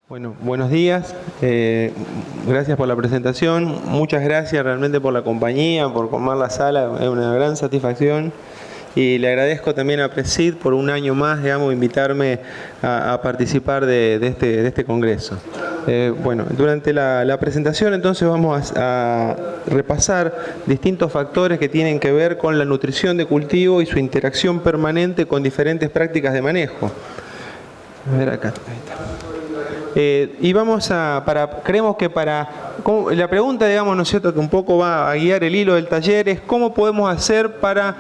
Bueno, buenos días, gracias por la presentación, muchas gracias realmente por la compañía, por comar la sala, es una gran satisfacción y le agradezco también a Presid por un año más, digamos, invitarme a participar de este congreso. Bueno, durante la presentación entonces vamos a repasar distintos factores que tienen que ver con la nutrición de cultivo y su interacción permanente con diferentes prácticas de manejo. A ver acá, ahí está. Y vamos creemos que la pregunta, digamos, ¿no es cierto?, que un poco va a guiar el hilo del taller es cómo podemos hacer para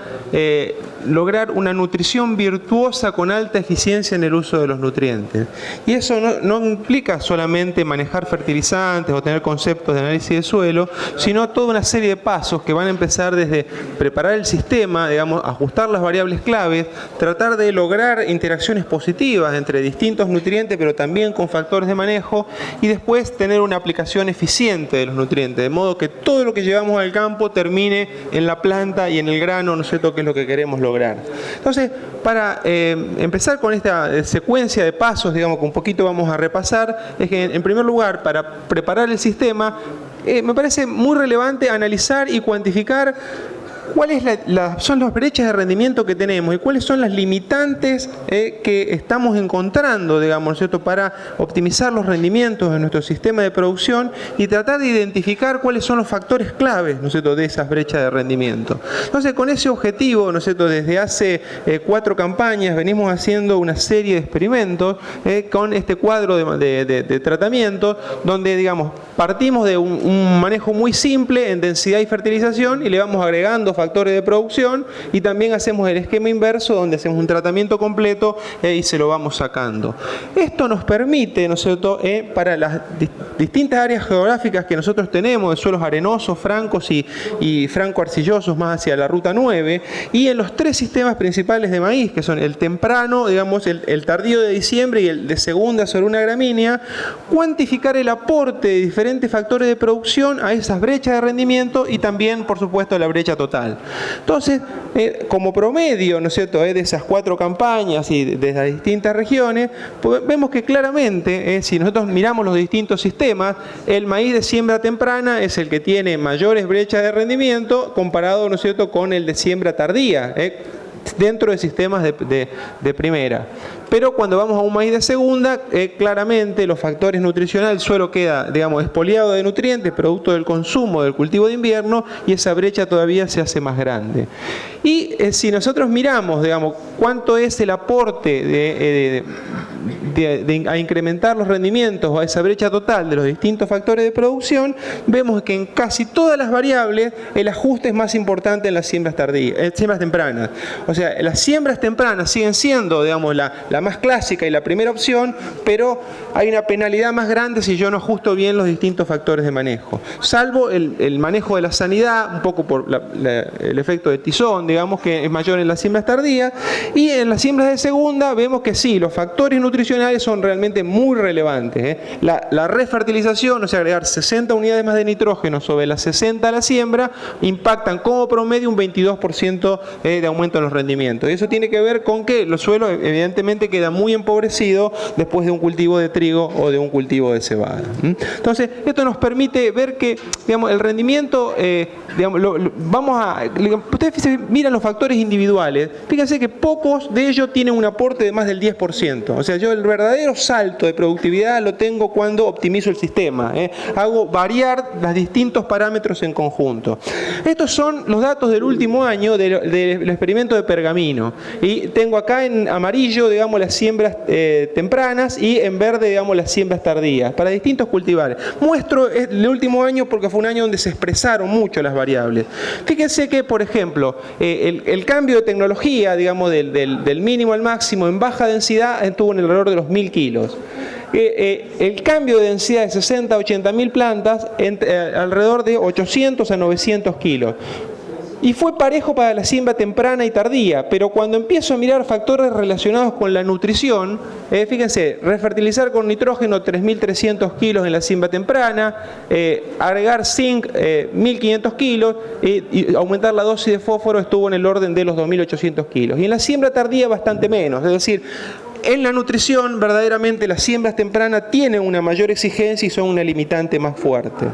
lograr una nutrición virtuosa con alta eficiencia en el uso de los nutrientes. Y eso no implica solamente manejar fertilizantes o tener conceptos de análisis de suelo, sino toda una serie de pasos que van a empezar desde preparar el sistema, digamos, ajustar las variables claves, tratar de lograr interacciones positivas entre distintos nutrientes, pero también con factores de manejo, y después tener una aplicación eficiente de los nutrientes, de modo que todo lo que llevamos al campo termine en la planta y en el grano, ¿no es cierto?, que es lo que queremos lograr. Entonces, para empezar con esta secuencia de pasos, digamos, que un poquito vamos a repasar, es que en primer lugar, para preparar el sistema, me parece muy relevante analizar y cuantificar cuáles son las brechas de rendimiento que tenemos y cuáles son las limitantes que estamos encontrando, digamos, ¿no es cierto?, para optimizar los rendimientos de nuestro sistema de producción y tratar de identificar cuáles son los factores claves, ¿no es cierto?, de esas brechas de rendimiento. Entonces, con ese objetivo, ¿no es cierto?, desde hace 4 campañas venimos haciendo una serie de experimentos con este cuadro de tratamiento, donde, digamos, partimos de un manejo muy simple en densidad y fertilización y le vamos agregando factores de producción, y también hacemos el esquema inverso, donde hacemos un tratamiento completo y se lo vamos sacando. Esto nos permite, ¿no es cierto?, para las distintas áreas geográficas que nosotros tenemos, de suelos arenosos, francos y franco-arcillosos más hacia la ruta 9, y en los 3 sistemas principales de maíz, que son el temprano, digamos, el tardío de diciembre y el de segunda sobre una gramínea, cuantificar el aporte de diferentes factores de producción a esas brechas de rendimiento y también, por supuesto, la brecha total. Entonces, como promedio, ¿no es cierto?, de esas 4 campañas y de las distintas regiones, pues vemos que claramente, si nosotros miramos los distintos sistemas, el maíz de siembra temprana es el que tiene mayores brechas de rendimiento comparado, ¿no es cierto?, con el de siembra tardía, dentro de sistemas de primera. Pero cuando vamos a un maíz de segunda, claramente los factores nutricionales, el suelo queda, digamos, expoliado de nutrientes, producto del consumo del cultivo de invierno, y esa brecha todavía se hace más grande. Y si nosotros miramos, digamos, cuánto es el aporte a incrementar los rendimientos o a esa brecha total de los distintos factores de producción, vemos que en casi todas las variables el ajuste es más importante en las siembras tempranas. O sea, las siembras tempranas siguen siendo, digamos, la más clásica y la primera opción, pero hay una penalidad más grande si yo no ajusto bien los distintos factores de manejo. Salvo el manejo de la sanidad, un poco por el efecto de tizón, digamos, que es mayor en las siembras tardías, y en las siembras de segunda vemos que sí, los factores nutricionales son realmente muy relevantes. La refertilización, o sea, agregar 60 unidades más de nitrógeno sobre las 60 a la siembra, impactan como promedio un 22% de aumento en los rendimientos. Y eso tiene que ver con que los suelos evidentemente queda muy empobrecido después de un cultivo de trigo o de un cultivo de cebada. Entonces, esto nos permite ver que, digamos, el rendimiento, digamos, ustedes miran los factores individuales, fíjense que pocos de ellos tienen un aporte de más del 10%. O sea, yo el verdadero salto de productividad lo tengo cuando optimizo el sistema. Hago variar los distintos parámetros en conjunto. Estos son los datos del último año del experimento de Pergamino. Y tengo acá en amarillo, digamos, las siembras tempranas, y en verde, digamos, las siembras tardías, para distintos cultivares. Muestro el último año porque fue un año donde se expresaron mucho las variables. Fíjense que, por ejemplo, el cambio de tecnología, digamos, del mínimo al máximo en baja densidad estuvo en el alrededor de los 1000 kilos. El cambio de densidad de 60 a 80 mil plantas alrededor de 800 a 900 kilos. Y fue parejo para la siembra temprana y tardía, pero cuando empiezo a mirar factores relacionados con la nutrición, fíjense, refertilizar con nitrógeno 3.300 kilos en la siembra temprana, agregar zinc 1.500 kilos y aumentar la dosis de fósforo estuvo en el orden de los 2.800 kilos. Y en la siembra tardía bastante menos, es decir, En la nutrición, verdaderamente, las siembras tempranas tienen una mayor exigencia y son una limitante más fuerte.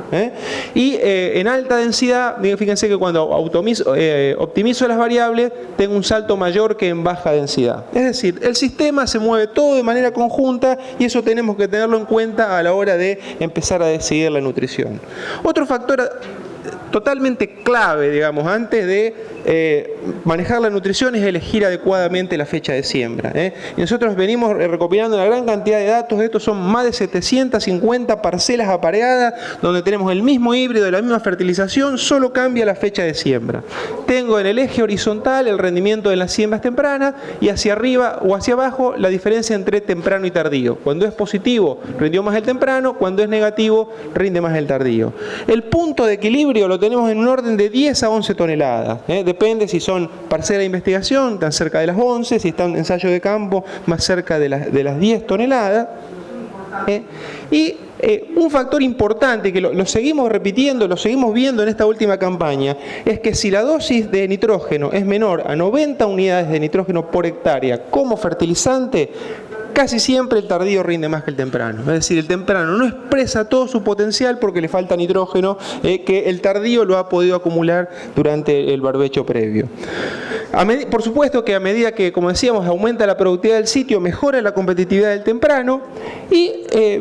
Y en alta densidad, fíjense que cuando optimizo las variables, tengo un salto mayor que en baja densidad. Es decir, el sistema se mueve todo de manera conjunta y eso tenemos que tenerlo en cuenta a la hora de empezar a decidir la nutrición. Otro factor totalmente clave, digamos, antes de manejar la nutrición es elegir adecuadamente la fecha de siembra. Y nosotros venimos recopilando una gran cantidad de datos. Estos son más de 750 parcelas apareadas donde tenemos el mismo híbrido, la misma fertilización, solo cambia la fecha de siembra. Tengo en el eje horizontal el rendimiento de las siembras tempranas y hacia arriba o hacia abajo la diferencia entre temprano y tardío. Cuando es positivo, rindió más el temprano; cuando es negativo, rinde más el tardío. El punto de equilibrio lo tenemos en un orden de 10 a 11 toneladas. Depende si son parcelas de investigación, están cerca de las 11, si están ensayos de campo, más cerca de las 10 toneladas. Y un factor importante que lo seguimos repitiendo, lo seguimos viendo en esta última campaña, es que si la dosis de nitrógeno es menor a 90 unidades de nitrógeno por hectárea como fertilizante, casi siempre el tardío rinde más que el temprano. Es decir, el temprano no expresa todo su potencial porque le falta nitrógeno, que el tardío lo ha podido acumular durante el barbecho previo. Por supuesto que a medida que, como decíamos, aumenta la productividad del sitio, mejora la competitividad del temprano y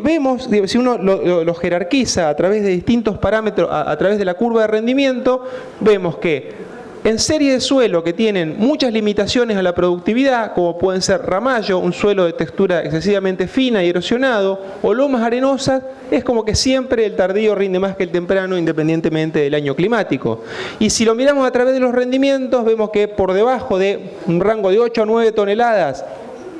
vemos, si uno lo jerarquiza a través de distintos parámetros, a través de la curva de rendimiento, vemos que en serie de suelo que tienen muchas limitaciones a la productividad, como pueden ser Ramallo, un suelo de textura excesivamente fina y erosionado, o lomas arenosas, es como que siempre el tardío rinde más que el temprano independientemente del año climático. Y si lo miramos a través de los rendimientos, vemos que por debajo de un rango de 8 a 9 toneladas,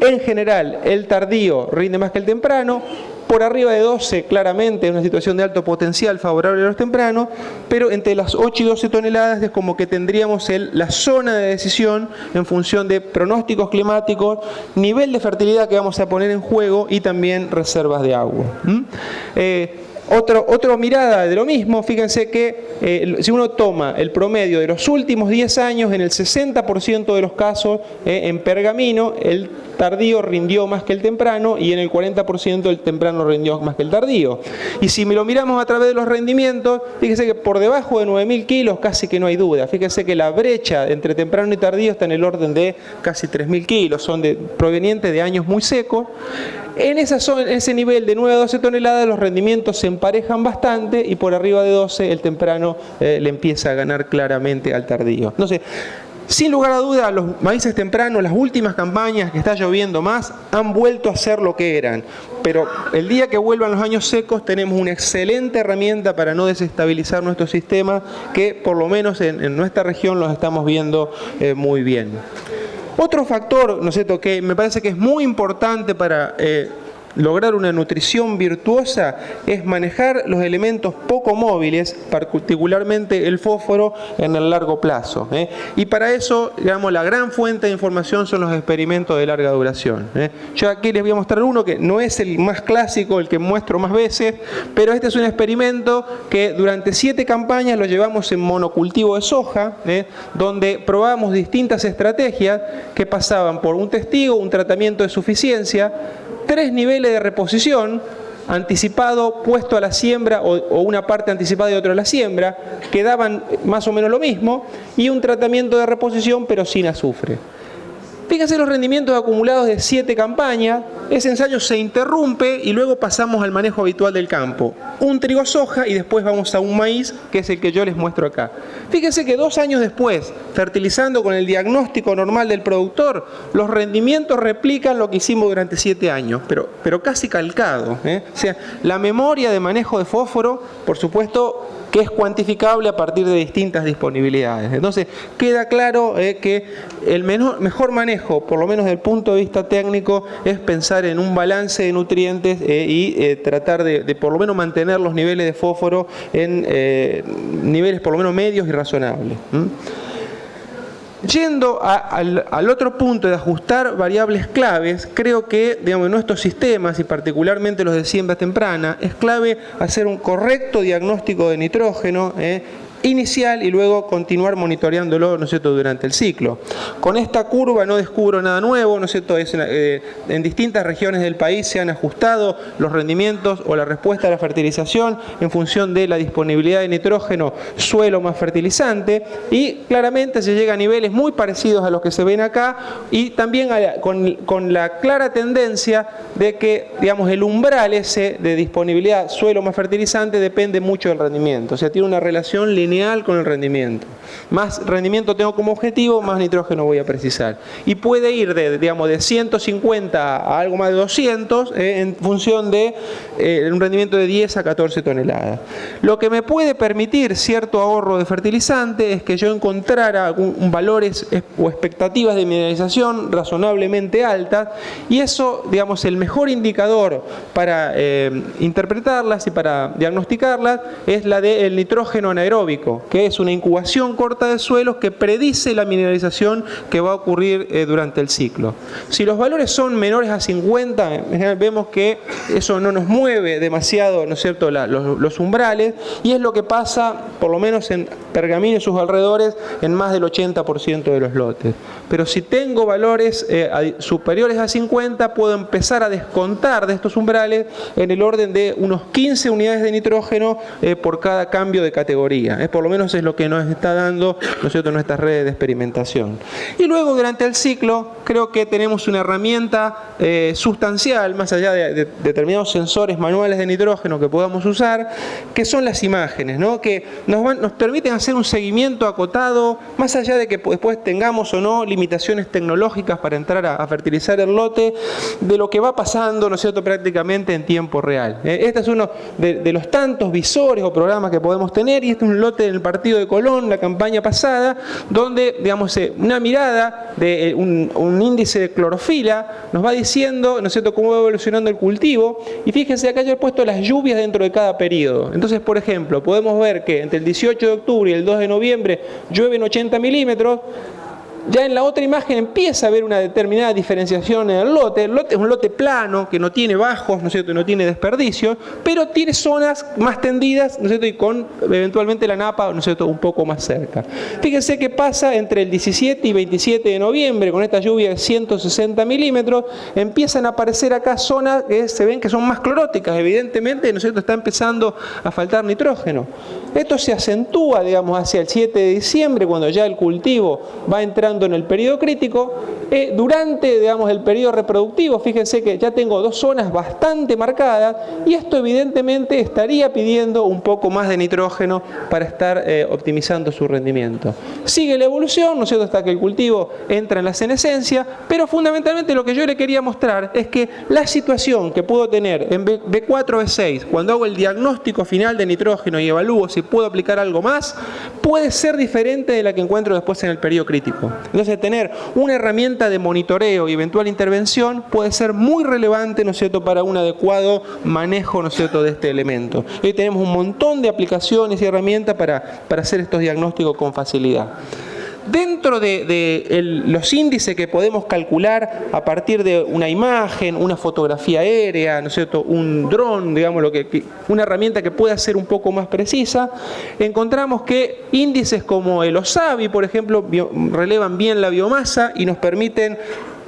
en general el tardío rinde más que el temprano. Por arriba de 12, claramente, es una situación de alto potencial favorable a los tempranos, pero entre las 8 y 12 toneladas es como que tendríamos la zona de decisión en función de pronósticos climáticos, nivel de fertilidad que vamos a poner en juego y también reservas de agua. Otra mirada de lo mismo, fíjense que si uno toma el promedio de los últimos 10 años, en el 60% de los casos en pergamino, el tardío rindió más que el temprano y en el 40% el temprano rindió más que el tardío. Y si me lo miramos a través de los rendimientos, fíjense que por debajo de 9.000 kilos casi que no hay duda. Fíjense que la brecha entre temprano y tardío está en el orden de casi 3.000 kilos, son provenientes de años muy secos. En ese nivel de 9 a 12 toneladas los rendimientos se emparejan bastante y por arriba de 12 el temprano le empieza a ganar claramente al tardío. Entonces, sin lugar a duda, los maíces tempranos, las últimas campañas que está lloviendo más, han vuelto a ser lo que eran. Pero el día que vuelvan los años secos tenemos una excelente herramienta para no desestabilizar nuestro sistema, que por lo menos en nuestra región los estamos viendo muy bien. Otro factor, ¿no es cierto?, que me parece que es muy importante para lograr una nutrición virtuosa es manejar los elementos poco móviles, particularmente el fósforo, en el largo plazo. Y para eso, digamos, la gran fuente de información son los experimentos de larga duración. Yo aquí les voy a mostrar uno que no es el más clásico, el que muestro más veces, pero este es un experimento que durante 7 campañas lo llevamos en monocultivo de soja, donde probamos distintas estrategias que pasaban por un testigo, un tratamiento de suficiencia, 3 niveles de reposición, anticipado, puesto a la siembra o una parte anticipada y otra a la siembra, que daban más o menos lo mismo, y un tratamiento de reposición pero sin azufre. Fíjense los rendimientos acumulados de 7 campañas. Ese ensayo se interrumpe y luego pasamos al manejo habitual del campo. Un trigo soja y después vamos a un maíz, que es el que yo les muestro acá. Fíjense que 2 años después, fertilizando con el diagnóstico normal del productor, los rendimientos replican lo que hicimos durante 7 años, pero casi calcado. O sea, la memoria de manejo de fósforo, por supuesto, que es cuantificable a partir de distintas disponibilidades. Entonces, queda claro que el mejor manejo, por lo menos desde el punto de vista técnico, es pensar en un balance de nutrientes y tratar de por lo menos mantener los niveles de fósforo en niveles por lo menos medios y razonables. Yendo al otro punto de ajustar variables claves, creo que, digamos, en nuestros sistemas y particularmente los de siembra temprana, es clave hacer un correcto diagnóstico de nitrógeno, inicial y luego continuar monitoreándolo, ¿no es cierto?, durante el ciclo. Con esta curva no descubro nada nuevo, ¿no es cierto?, en distintas regiones del país se han ajustado los rendimientos o la respuesta a la fertilización en función de la disponibilidad de nitrógeno, suelo más fertilizante, y claramente se llega a niveles muy parecidos a los que se ven acá, y también con la clara tendencia de que, digamos, el umbral ese de disponibilidad suelo más fertilizante depende mucho del rendimiento, o sea, tiene una relación lineal con el rendimiento. Más rendimiento tengo como objetivo, más nitrógeno voy a precisar. Y puede ir de 150 a algo más de 200 en función de un rendimiento de 10 a 14 toneladas. Lo que me puede permitir cierto ahorro de fertilizante es que yo encontrara valores o expectativas de mineralización razonablemente altas, y eso, digamos, el mejor indicador para interpretarlas y para diagnosticarlas es la del nitrógeno anaeróbico, que es una incubación corta de suelos que predice la mineralización que va a ocurrir durante el ciclo. Si los valores son menores a 50, en general vemos que eso no nos mueve demasiado, ¿no es cierto?, los umbrales, y es lo que pasa, por lo menos en Pergamino y sus alrededores, en más del 80% de los lotes. Pero si tengo valores superiores a 50, puedo empezar a descontar de estos umbrales en el orden de unos 15 unidades de nitrógeno por cada cambio de categoría. Por lo menos es lo que nos está dando, ¿no es cierto?, nuestras redes de experimentación. Y luego, durante el ciclo, creo que tenemos una herramienta sustancial, más allá de determinados sensores manuales de nitrógeno que podamos usar, que son las imágenes, ¿no?, que nos permiten hacer un seguimiento acotado, más allá de que después tengamos o no limitaciones tecnológicas para entrar a fertilizar el lote, de lo que va pasando, ¿no es cierto?, prácticamente en tiempo real. Este es uno de los tantos visores o programas que podemos tener, y este es un lote del partido de Colón, la campaña pasada, donde, digamos, una mirada de un índice de clorofila nos va diciendo, ¿no es cierto?, cómo va evolucionando el cultivo. Y fíjense, acá yo he puesto las lluvias dentro de cada periodo. Entonces, por ejemplo, podemos ver que entre el 18 de octubre y el 2 de noviembre llueven 80 milímetros. Ya en la otra imagen empieza a haber una determinada diferenciación en el lote. El lote es un lote plano, que no tiene bajos, ¿no es cierto?, no tiene desperdicios, pero tiene zonas más tendidas, ¿no es cierto?, y con eventualmente la napa, ¿no es cierto?, un poco más cerca. Fíjense qué pasa entre el 17 y 27 de noviembre, con esta lluvia de 160 milímetros, empiezan a aparecer acá zonas que se ven que son más cloróticas, evidentemente, ¿no es cierto?, está empezando a faltar nitrógeno. Esto se acentúa, digamos, hacia el 7 de diciembre, cuando ya el cultivo va entrando en el periodo crítico. Durante, digamos, el periodo reproductivo, fíjense que ya tengo dos zonas bastante marcadas, y esto evidentemente estaría pidiendo un poco más de nitrógeno para estar optimizando su rendimiento. Sigue la evolución, ¿no es cierto?, hasta que el cultivo entra en la senescencia, pero fundamentalmente lo que yo le quería mostrar es que la situación que puedo tener en B4, B6, cuando hago el diagnóstico final de nitrógeno y evalúo si puedo aplicar algo más, puede ser diferente de la que encuentro después en el periodo crítico. Entonces, tener una herramienta de monitoreo y eventual intervención puede ser muy relevante, ¿no es cierto?, para un adecuado manejo, ¿no es cierto?, de este elemento. Hoy tenemos un montón de aplicaciones y herramientas para hacer estos diagnósticos con facilidad. Dentro de los índices que podemos calcular a partir de una imagen, una fotografía aérea, ¿no es cierto?, un dron, digamos, una herramienta que pueda ser un poco más precisa, encontramos que índices como el OSABI, por ejemplo, relevan bien la biomasa y nos permiten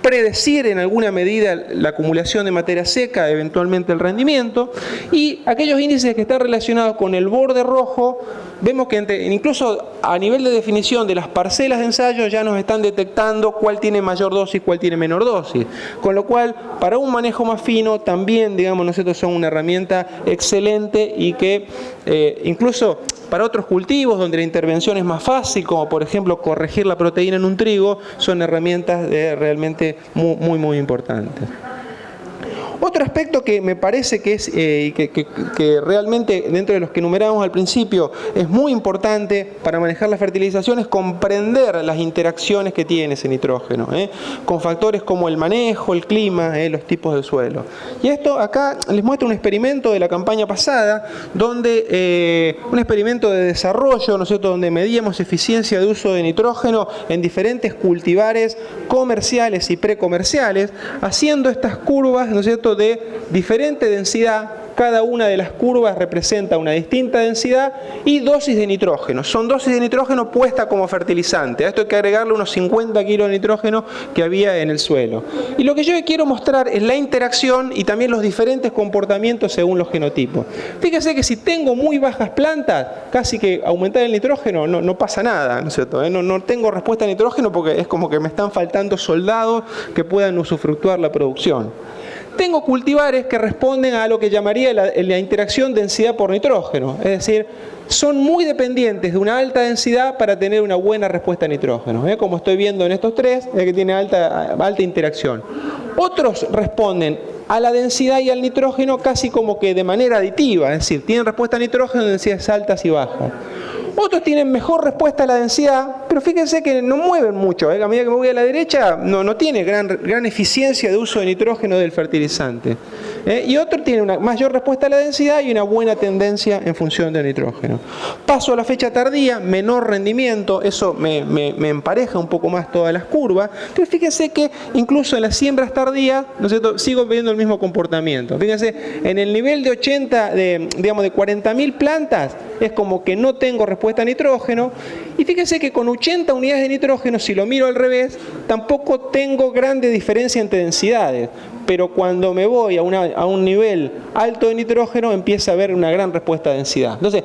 predecir en alguna medida la acumulación de materia seca, eventualmente el rendimiento. Y aquellos índices que están relacionados con el borde rojo, vemos que incluso a nivel de definición de las parcelas de ensayo ya nos están detectando cuál tiene mayor dosis, cuál tiene menor dosis. Con lo cual, para un manejo más fino, también, digamos, nosotros son una herramienta excelente, y que incluso para otros cultivos donde la intervención es más fácil, como por ejemplo corregir la proteína en un trigo, son herramientas realmente muy importantes. Otro aspecto que me parece que es que realmente, dentro de los que enumeramos al principio, es muy importante para manejar la fertilización, es comprender las interacciones que tiene ese nitrógeno, con factores como el manejo, el clima, los tipos de suelo. Y esto acá les muestro un experimento de la campaña pasada, donde un experimento de desarrollo, ¿no es cierto?, donde medíamos eficiencia de uso de nitrógeno en diferentes cultivares comerciales y precomerciales, haciendo estas curvas, ¿no es cierto?, de diferente densidad cada una de las curvas representa una distinta densidad y dosis de nitrógeno. Son dosis de nitrógeno puesta como fertilizante. A esto hay que agregarle unos 50 kilos de nitrógeno que había en el suelo. Y lo que yo quiero mostrar es la interacción y también los diferentes comportamientos según los genotipos. Fíjense que si tengo muy bajas plantas, casi que aumentar el nitrógeno no pasa nada, ¿no es cierto? No tengo respuesta a nitrógeno porque es como que me están faltando soldados que puedan usufructuar la producción. Tengo cultivares que responden a lo que llamaría la interacción densidad por nitrógeno, es decir, son muy dependientes de una alta densidad para tener una buena respuesta a nitrógeno, como estoy viendo en estos tres, que tiene alta interacción. Otros responden a la densidad y al nitrógeno casi como que de manera aditiva, es decir, tienen respuesta a nitrógeno en densidades altas y bajas. Otros tienen mejor respuesta a la densidad, pero fíjense que no mueven mucho. A medida que me voy a la derecha, no tiene gran eficiencia de uso de nitrógeno del fertilizante. Y otro tiene una mayor respuesta a la densidad y una buena tendencia en función del nitrógeno. Paso a la fecha tardía, menor rendimiento, eso me empareja un poco más todas las curvas. Entonces fíjense que incluso en las siembras tardías, ¿no es cierto?, sigo viendo el mismo comportamiento. Fíjense, en el nivel de 40.000 plantas, es como que no tengo respuesta a nitrógeno. Y fíjense que con 80 unidades de nitrógeno, si lo miro al revés, tampoco tengo grande diferencia entre densidades. Pero cuando me voy a un nivel alto de nitrógeno, empieza a haber una gran respuesta a densidad. Entonces,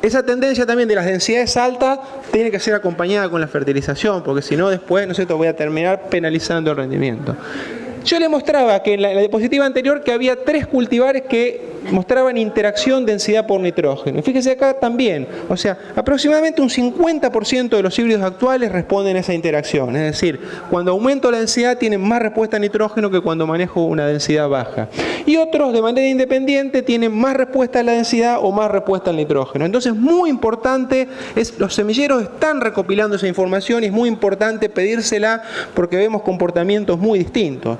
esa tendencia también de las densidades altas tiene que ser acompañada con la fertilización, porque si no después, ¿no es cierto?, voy a terminar penalizando el rendimiento. Yo le mostraba que en la diapositiva anterior que había 3 cultivares que mostraban interacción densidad por nitrógeno. Y fíjese acá también, o sea, aproximadamente un 50% de los híbridos actuales responden a esa interacción. Es decir, cuando aumento la densidad tienen más respuesta a nitrógeno que cuando manejo una densidad baja. Y otros, de manera independiente, tienen más respuesta a la densidad o más respuesta al nitrógeno. Entonces, muy importante, los semilleros están recopilando esa información y es muy importante pedírsela porque vemos comportamientos muy distintos.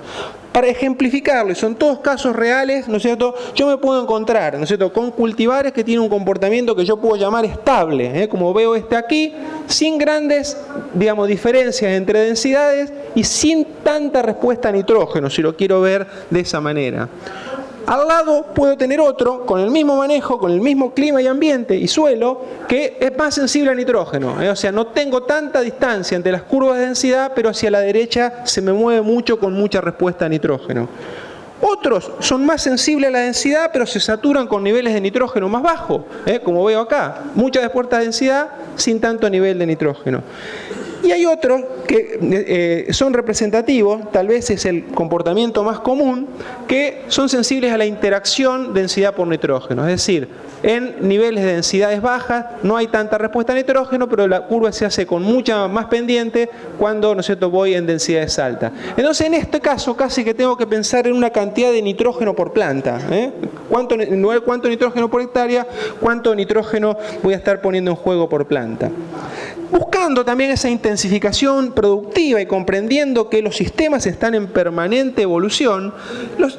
Para ejemplificarlo, y son todos casos reales, ¿no es cierto?, yo me puedo encontrar, ¿no es cierto?, con cultivares que tienen un comportamiento que yo puedo llamar estable, como veo aquí, sin grandes, diferencias entre densidades y sin tanta respuesta a nitrógeno, si lo quiero ver de esa manera. Al lado puedo tener otro con el mismo manejo, con el mismo clima y ambiente y suelo, que es más sensible a nitrógeno. O sea, no tengo tanta distancia entre las curvas de densidad, pero hacia la derecha se me mueve mucho con mucha respuesta a nitrógeno. Otros son más sensibles a la densidad, pero se saturan con niveles de nitrógeno más bajos, como veo acá. Mucha respuesta a densidad sin tanto nivel de nitrógeno. Y hay otros que son representativos, tal vez es el comportamiento más común, que son sensibles a la interacción densidad por nitrógeno. Es decir, en niveles de densidades bajas no hay tanta respuesta a nitrógeno, pero la curva se hace con mucha más pendiente cuando, ¿no es cierto?, voy en densidades altas. Entonces, en este caso, casi que tengo que pensar en una cantidad de nitrógeno por planta. ¿Cuánto nitrógeno por hectárea? ¿Cuánto nitrógeno voy a estar poniendo en juego por planta? Buscando también esa intensificación productiva y comprendiendo que los sistemas están en permanente evolución,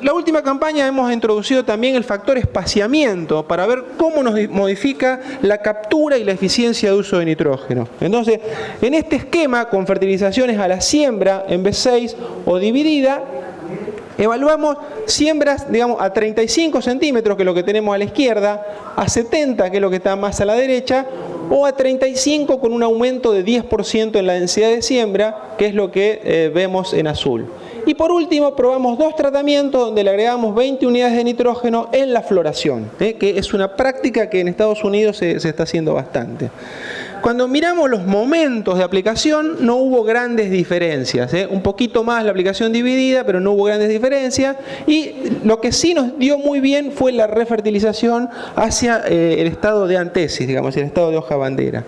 la última campaña hemos introducido también el factor espaciamiento para ver cómo nos modifica la captura y la eficiencia de uso de nitrógeno. Entonces, en este esquema, con fertilizaciones a la siembra en B6 o dividida, evaluamos siembras, a 35 centímetros, que es lo que tenemos a la izquierda, a 70, que es lo que está más a la derecha, o a 35 con un aumento de 10% en la densidad de siembra, que es lo que vemos en azul. Y por último, probamos 2 tratamientos donde le agregamos 20 unidades de nitrógeno en la floración, que es una práctica que en Estados Unidos se está haciendo bastante. Cuando miramos los momentos de aplicación, no hubo grandes diferencias. Un poquito más la aplicación dividida, pero no hubo grandes diferencias. Y lo que sí nos dio muy bien fue la refertilización hacia el estado de antesis, el estado de hoja bandera.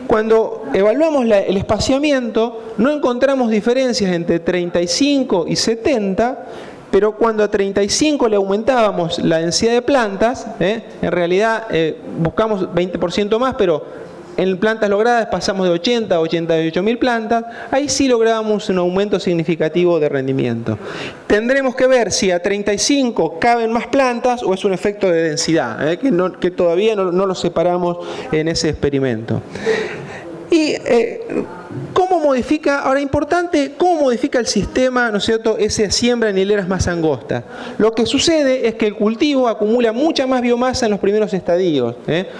Cuando evaluamos el espaciamiento, no encontramos diferencias entre 35 y 70, pero cuando a 35 le aumentábamos la densidad de plantas, en realidad buscamos 20% más, pero en plantas logradas pasamos de 80 a 88.000 plantas, ahí sí lográbamos un aumento significativo de rendimiento. Tendremos que ver si a 35 caben más plantas o es un efecto de densidad, que todavía no lo separamos en ese experimento. Y ¿cómo modifica, ahora importante, cómo modifica el sistema, ¿no es cierto?, esa siembra en hileras más angostas. Lo que sucede es que el cultivo acumula mucha más biomasa en los primeros estadios.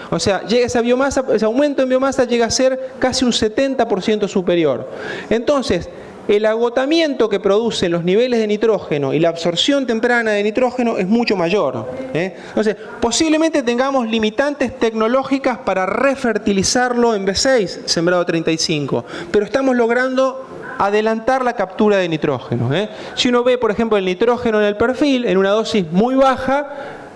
O sea, llega esa biomasa, ese aumento en biomasa llega a ser casi un 70% superior. Entonces, el agotamiento que producen los niveles de nitrógeno y la absorción temprana de nitrógeno es mucho mayor. Entonces, posiblemente tengamos limitantes tecnológicas para refertilizarlo en B6, sembrado 35, pero estamos logrando adelantar la captura de nitrógeno. Si uno ve, por ejemplo, el nitrógeno en el perfil, en una dosis muy baja,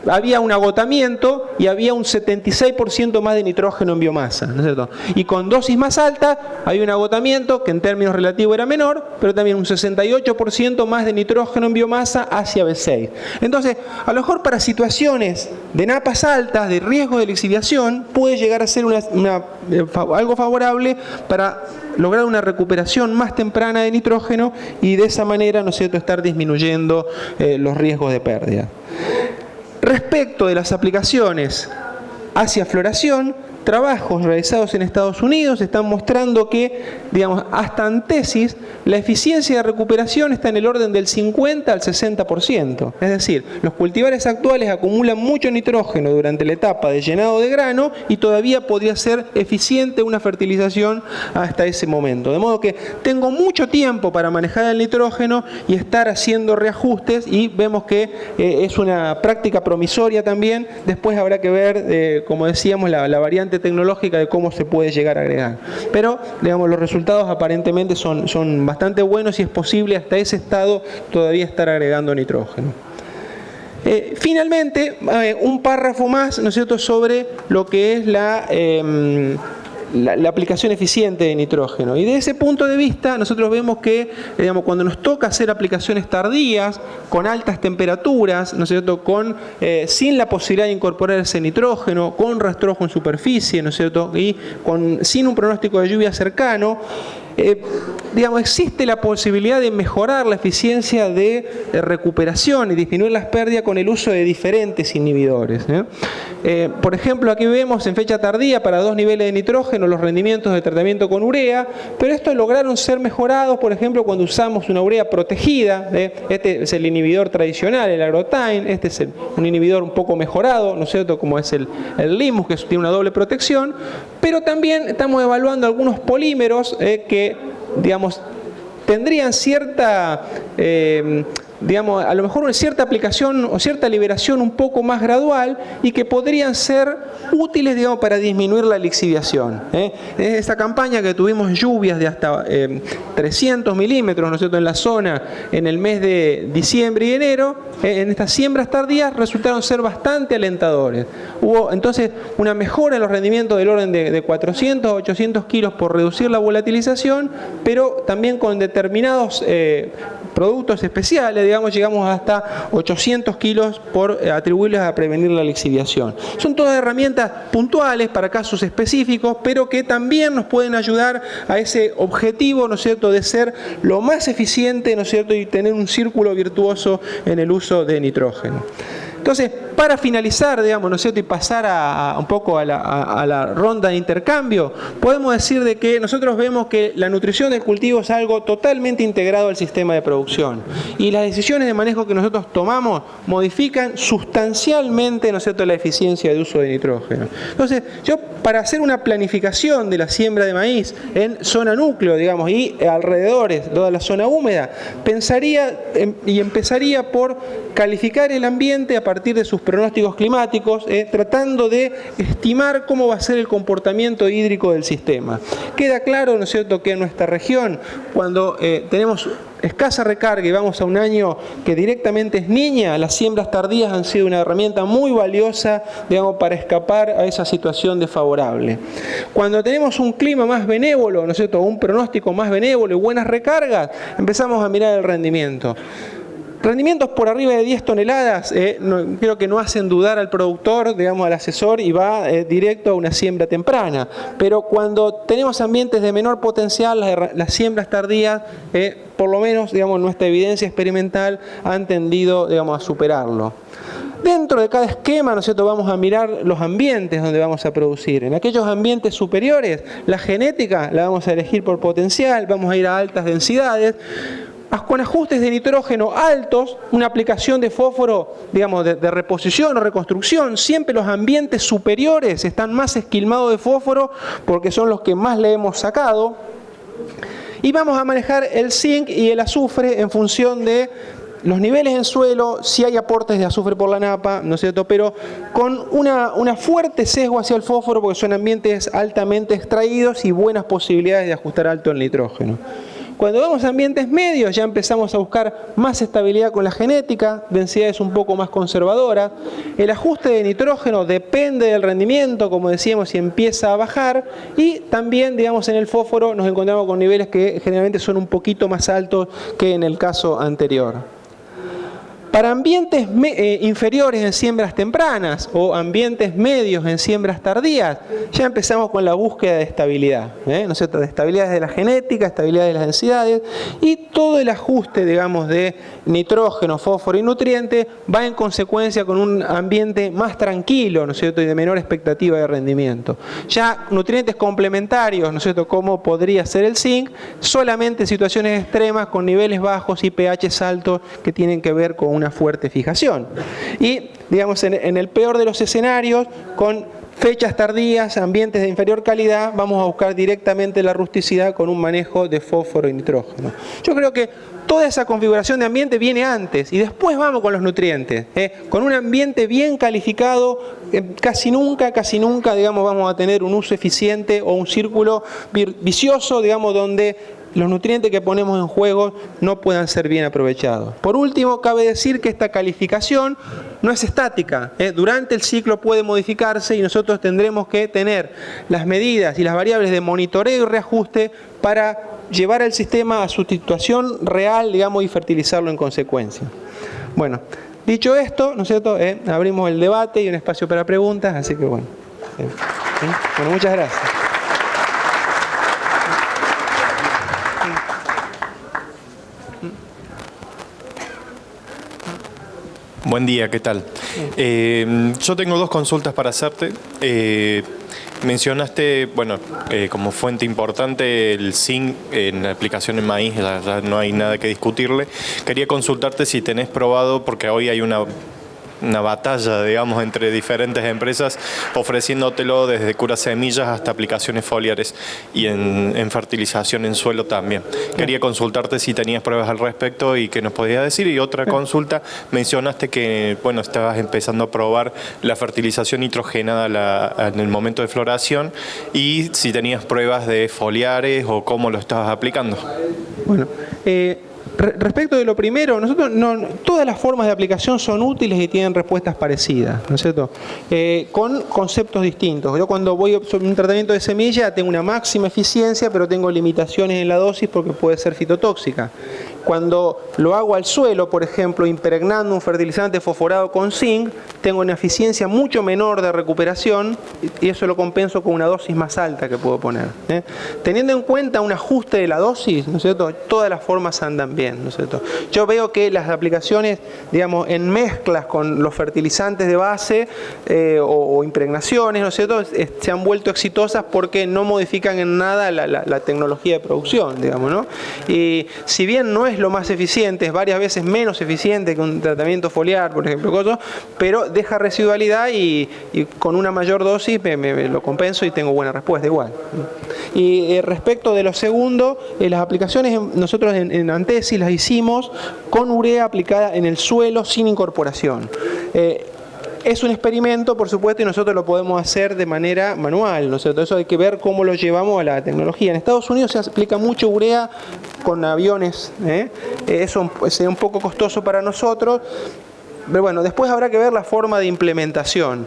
había un agotamiento y había un 76% más de nitrógeno en biomasa, ¿no es cierto? Y con dosis más altas había un agotamiento que en términos relativos era menor, pero también un 68% más de nitrógeno en biomasa hacia B6. Entonces, a lo mejor para situaciones de napas altas, de riesgo de lixiviación, puede llegar a ser algo favorable para lograr una recuperación más temprana de nitrógeno y de esa manera, ¿no es cierto?, estar disminuyendo los riesgos de pérdida. Respecto de las aplicaciones hacia floración, trabajos realizados en Estados Unidos están mostrando que, digamos, hasta en tesis, la eficiencia de recuperación está en el orden del 50 al 60%. Es decir, los cultivares actuales acumulan mucho nitrógeno durante la etapa de llenado de grano y todavía podría ser eficiente una fertilización hasta ese momento. De modo que tengo mucho tiempo para manejar el nitrógeno y estar haciendo reajustes, y vemos que es una práctica promisoria también. Después habrá que ver, como decíamos, la variante tecnológica de cómo se puede llegar a agregar. Pero, digamos, los resultados aparentemente son bastante buenos y es posible hasta ese estado todavía estar agregando nitrógeno. Finalmente, un párrafo más, ¿no es cierto?, sobre lo que es la aplicación eficiente de nitrógeno. Y de ese punto de vista, nosotros vemos que, digamos, cuando nos toca hacer aplicaciones tardías, con altas temperaturas, ¿no es cierto?, sin la posibilidad de incorporar ese nitrógeno, con rastrojo en superficie, ¿no es cierto?, y sin un pronóstico de lluvia cercano, digamos, existe la posibilidad de mejorar la eficiencia de recuperación y disminuir las pérdidas con el uso de diferentes inhibidores. Por ejemplo, aquí vemos en fecha tardía para 2 niveles de nitrógeno los rendimientos de tratamiento con urea, pero estos lograron ser mejorados, por ejemplo, cuando usamos una urea protegida. Este es el inhibidor tradicional, el Agrotyne. Este es un inhibidor un poco mejorado, ¿no es cierto?, como es el Limus, que tiene una doble protección, pero también estamos evaluando algunos polímeros que, digamos, tendrían cierta, digamos, a lo mejor una cierta aplicación o cierta liberación un poco más gradual y que podrían ser útiles, digamos, para disminuir la lixiviación. Esta campaña que tuvimos lluvias de hasta 300 milímetros, ¿no es cierto?, en la zona en el mes de diciembre y enero, en estas siembras tardías resultaron ser bastante alentadores. Hubo entonces una mejora en los rendimientos del orden de 400 a 800 kilos por reducir la volatilización, pero también con determinados productos especiales, digamos, llegamos hasta 800 kilos por atribuirles a prevenir la lixiviación. Son todas herramientas puntuales para casos específicos, pero que también nos pueden ayudar a ese objetivo, ¿no es cierto?, de ser lo más eficiente, ¿no es cierto?, y tener un círculo virtuoso en el uso de nitrógeno. Entonces, para finalizar, digamos, ¿no es cierto?, y pasar un poco a la ronda de intercambio, podemos decir de que nosotros vemos que la nutrición del cultivo es algo totalmente integrado al sistema de producción. Y las decisiones de manejo que nosotros tomamos modifican sustancialmente, ¿no es cierto?, la eficiencia de uso de nitrógeno. Entonces, yo, para hacer una planificación de la siembra de maíz en zona núcleo, digamos, y alrededores, toda la zona húmeda, pensaría y empezaría por calificar el ambiente a partir de sus pronósticos climáticos, tratando de estimar cómo va a ser el comportamiento hídrico del sistema. Queda claro, ¿no es cierto?, que en nuestra región, cuando tenemos escasa recarga y vamos a un año que directamente es niña, las siembras tardías han sido una herramienta muy valiosa, digamos, para escapar a esa situación desfavorable. Cuando tenemos un clima más benévolo, ¿no es cierto?, un pronóstico más benévolo y buenas recargas, empezamos a mirar el rendimiento. Rendimientos por arriba de 10 toneladas creo que no hacen dudar al productor, digamos, al asesor, y va directo a una siembra temprana. Pero cuando tenemos ambientes de menor potencial, las siembras tardías, por lo menos, digamos, nuestra evidencia experimental han tendido, digamos, a superarlo. Dentro de cada esquema, ¿no es cierto?, vamos a mirar los ambientes donde vamos a producir. En aquellos ambientes superiores, la genética la vamos a elegir por potencial, vamos a ir a altas densidades, con ajustes de nitrógeno altos, una aplicación de fósforo, digamos, de reposición o reconstrucción. Siempre los ambientes superiores están más esquilmados de fósforo porque son los que más le hemos sacado. Y vamos a manejar el zinc y el azufre en función de los niveles en suelo, si hay aportes de azufre por la napa, ¿no es cierto?, pero con una fuerte sesgo hacia el fósforo porque son ambientes altamente extraídos y buenas posibilidades de ajustar alto el nitrógeno. Cuando vamos a ambientes medios ya empezamos a buscar más estabilidad con la genética, densidades un poco más conservadoras. El ajuste de nitrógeno depende del rendimiento, como decíamos, y empieza a bajar. Y también, digamos, en el fósforo nos encontramos con niveles que generalmente son un poquito más altos que en el caso anterior. Para ambientes inferiores en siembras tempranas o ambientes medios en siembras tardías, ya empezamos con la búsqueda de estabilidad, ¿no es cierto?, de estabilidad de la genética, estabilidad de las densidades, y todo el ajuste, digamos, de nitrógeno, fósforo y nutriente va en consecuencia con un ambiente más tranquilo, ¿no es cierto?, y de menor expectativa de rendimiento. Ya nutrientes complementarios, ¿no es cierto?, como podría ser el zinc, solamente en situaciones extremas con niveles bajos y pHs altos que tienen que ver con una fuerte fijación. Y, digamos, en el peor de los escenarios, con fechas tardías, ambientes de inferior calidad, vamos a buscar directamente la rusticidad con un manejo de fósforo y nitrógeno. Yo creo que toda esa configuración de ambiente viene antes y después vamos con los nutrientes. Con un ambiente bien calificado, casi nunca, digamos, vamos a tener un uso eficiente o un círculo vicioso, digamos, donde los nutrientes que ponemos en juego no puedan ser bien aprovechados. Por último, cabe decir que esta calificación no es estática. Durante el ciclo puede modificarse y nosotros tendremos que tener las medidas y las variables de monitoreo y reajuste para llevar al sistema a su situación real, digamos, y fertilizarlo en consecuencia. Bueno, dicho esto, ¿no es cierto?, abrimos el debate y un espacio para preguntas, así que bueno. Bueno, muchas gracias. Buen día, ¿qué tal? Yo tengo dos consultas para hacerte. Mencionaste, bueno, como fuente importante el zinc en la aplicación en maíz, ya no hay nada que discutirle. Quería consultarte si tenés probado, porque hoy hay una batalla, digamos, entre diferentes empresas ofreciéndotelo desde cura semillas hasta aplicaciones foliares y en fertilización en suelo también. Quería consultarte si tenías pruebas al respecto y qué nos podías decir. Y otra consulta, mencionaste que, bueno, estabas empezando a probar la fertilización nitrogenada en el momento de floración y si tenías pruebas de foliares o cómo lo estabas aplicando. Bueno, respecto de lo primero, nosotros todas las formas de aplicación son útiles y tienen respuestas parecidas, ¿no es cierto?, con conceptos distintos. Yo cuando voy a un tratamiento de semilla tengo una máxima eficiencia, pero tengo limitaciones en la dosis porque puede ser fitotóxica. Cuando lo hago al suelo, por ejemplo, impregnando un fertilizante fosforado con zinc, tengo una eficiencia mucho menor de recuperación y eso lo compenso con una dosis más alta que puedo poner. Teniendo en cuenta un ajuste de la dosis, ¿no es cierto?, todas las formas andan bien, ¿no es cierto? Yo veo que las aplicaciones, digamos, en mezclas con los fertilizantes de base o impregnaciones, ¿no es cierto?, se han vuelto exitosas porque no modifican en nada la tecnología de producción, digamos, ¿no? Y si bien no es lo más eficiente, es varias veces menos eficiente que un tratamiento foliar, por ejemplo, pero deja residualidad y con una mayor dosis me lo compenso y tengo buena respuesta igual. Y respecto de lo segundo, las aplicaciones nosotros en Antesis las hicimos con urea aplicada en el suelo sin incorporación. Es un experimento, por supuesto, y nosotros lo podemos hacer de manera manual, ¿no es cierto? Eso hay que ver cómo lo llevamos a la tecnología. En Estados Unidos se aplica mucho urea con aviones, eso sería un poco costoso para nosotros, pero bueno, después habrá que ver la forma de implementación.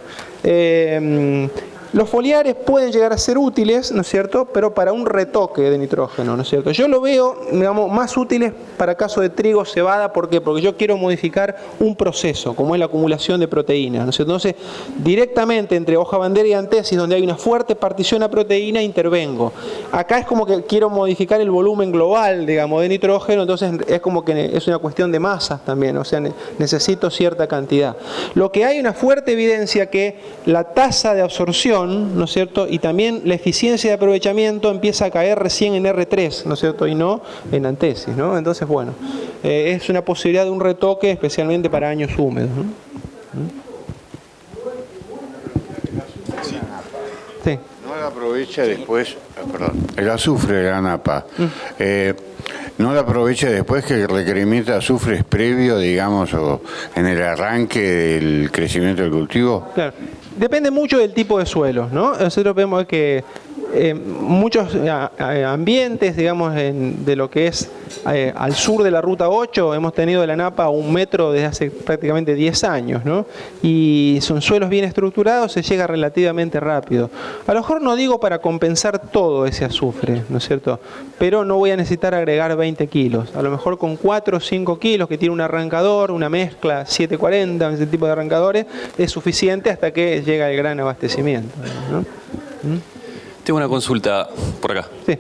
Los foliares pueden llegar a ser útiles, ¿no es cierto?, pero para un retoque de nitrógeno, ¿no es cierto? Yo lo veo, digamos, más útiles para caso de trigo, cebada, ¿por qué? Porque yo quiero modificar un proceso, como es la acumulación de proteínas, ¿no es cierto? Entonces, directamente entre hoja bandera y antesis, donde hay una fuerte partición a proteína, intervengo. Acá es como que quiero modificar el volumen global, digamos, de nitrógeno, entonces es como que es una cuestión de masas también, o sea, necesito cierta cantidad. Lo que hay una fuerte evidencia que la tasa de absorción, ¿no es cierto?, y también la eficiencia de aprovechamiento empieza a caer recién en R3, ¿no es cierto?, y no en antesis, ¿no? Entonces, bueno, es una posibilidad de un retoque, especialmente para años húmedos, ¿no? Sí. No la aprovecha después, perdón, el azufre de la napa. No la aprovecha después que el requerimiento de azufre es previo, digamos, o en el arranque del crecimiento del cultivo. Claro. Depende mucho del tipo de suelo, ¿no? Nosotros vemos que muchos ambientes, digamos, de lo que es al sur de la Ruta 8, hemos tenido la napa a 1 metro desde hace prácticamente 10 años, ¿no? Y son suelos bien estructurados, se llega relativamente rápido. A lo mejor no digo para compensar todo ese azufre, ¿no es cierto? Pero no voy a necesitar agregar 20 kilos. A lo mejor con 4 o 5 kilos que tiene un arrancador, una mezcla 740, ese tipo de arrancadores, es suficiente hasta que llega el gran abastecimiento, ¿no? Tengo una consulta por acá. Sí.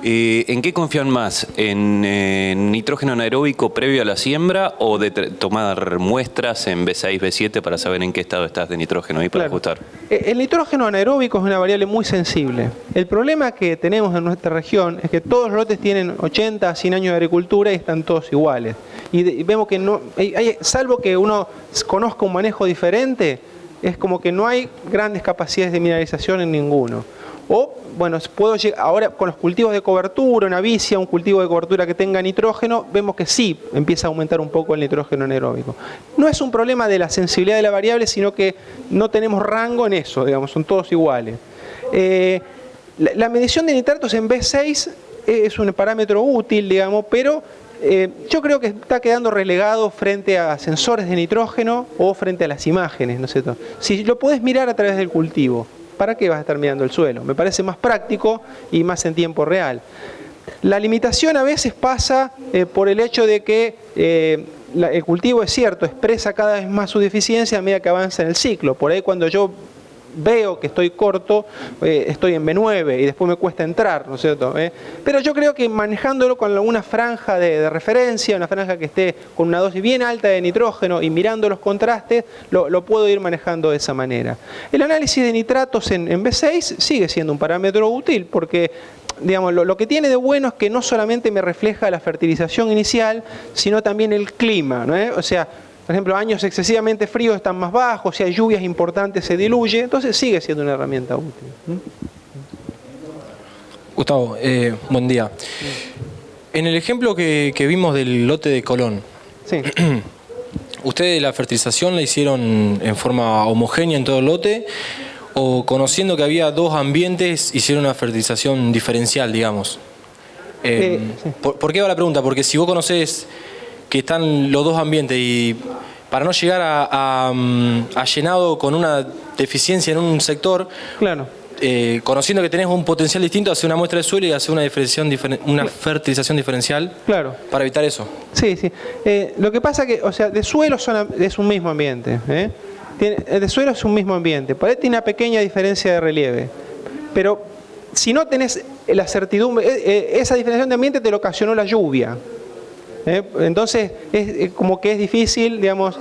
¿En qué confían más? ¿En nitrógeno anaeróbico previo a la siembra o de tomar muestras en B6, B7 para saber en qué estado estás de nitrógeno y para ajustar? El nitrógeno anaeróbico es una variable muy sensible. El problema que tenemos en nuestra región es que todos los lotes tienen 80 a 100 años de agricultura y están todos iguales. Y vemos que no, salvo que uno conozca un manejo diferente, es como que no hay grandes capacidades de mineralización en ninguno. O, bueno, puedo llegar, ahora con los cultivos de cobertura, una vicia, un cultivo de cobertura que tenga nitrógeno, vemos que sí empieza a aumentar un poco el nitrógeno anaeróbico. No es un problema de la sensibilidad de la variable, sino que no tenemos rango en eso, digamos, son todos iguales. La medición de nitratos en B6 es un parámetro útil, digamos, pero yo creo que está quedando relegado frente a sensores de nitrógeno o frente a las imágenes, ¿no es cierto? Si lo podés mirar a través del cultivo, ¿para qué vas a estar mirando el suelo? Me parece más práctico y más en tiempo real. La limitación a veces pasa por el hecho de que el cultivo, es cierto, expresa cada vez más su deficiencia a medida que avanza en el ciclo. Por ahí cuando yo veo que estoy corto, estoy en B9 y después me cuesta entrar, ¿no es cierto? Pero yo creo que manejándolo con una franja de referencia, una franja que esté con una dosis bien alta de nitrógeno y mirando los contrastes, lo puedo ir manejando de esa manera. El análisis de nitratos en B6 sigue siendo un parámetro útil porque, digamos, lo que tiene de bueno es que no solamente me refleja la fertilización inicial, sino también el clima, ¿no? O sea, por ejemplo, años excesivamente fríos están más bajos, si hay lluvias importantes se diluye, entonces sigue siendo una herramienta útil. Gustavo, buen día. En el ejemplo que vimos del lote de Colón, Sí. ¿ustedes la fertilización la hicieron en forma homogénea en todo el lote o conociendo que había dos ambientes hicieron una fertilización diferencial, digamos? Sí. ¿Por qué va la pregunta? Porque si vos conocés que están los dos ambientes y para no llegar a llenado con una deficiencia en un sector, Claro. Conociendo que tenés un potencial distinto, hacer una muestra de suelo y hacer una fertilización diferencial, Claro. para evitar eso. Sí, sí. Lo que pasa que, o sea, de suelo es un mismo ambiente. De suelo es un mismo ambiente. Por ahí tiene una pequeña diferencia de relieve. Pero si no tenés la certidumbre, esa diferenciación de ambiente te lo ocasionó la lluvia. Entonces, es como que es difícil, digamos,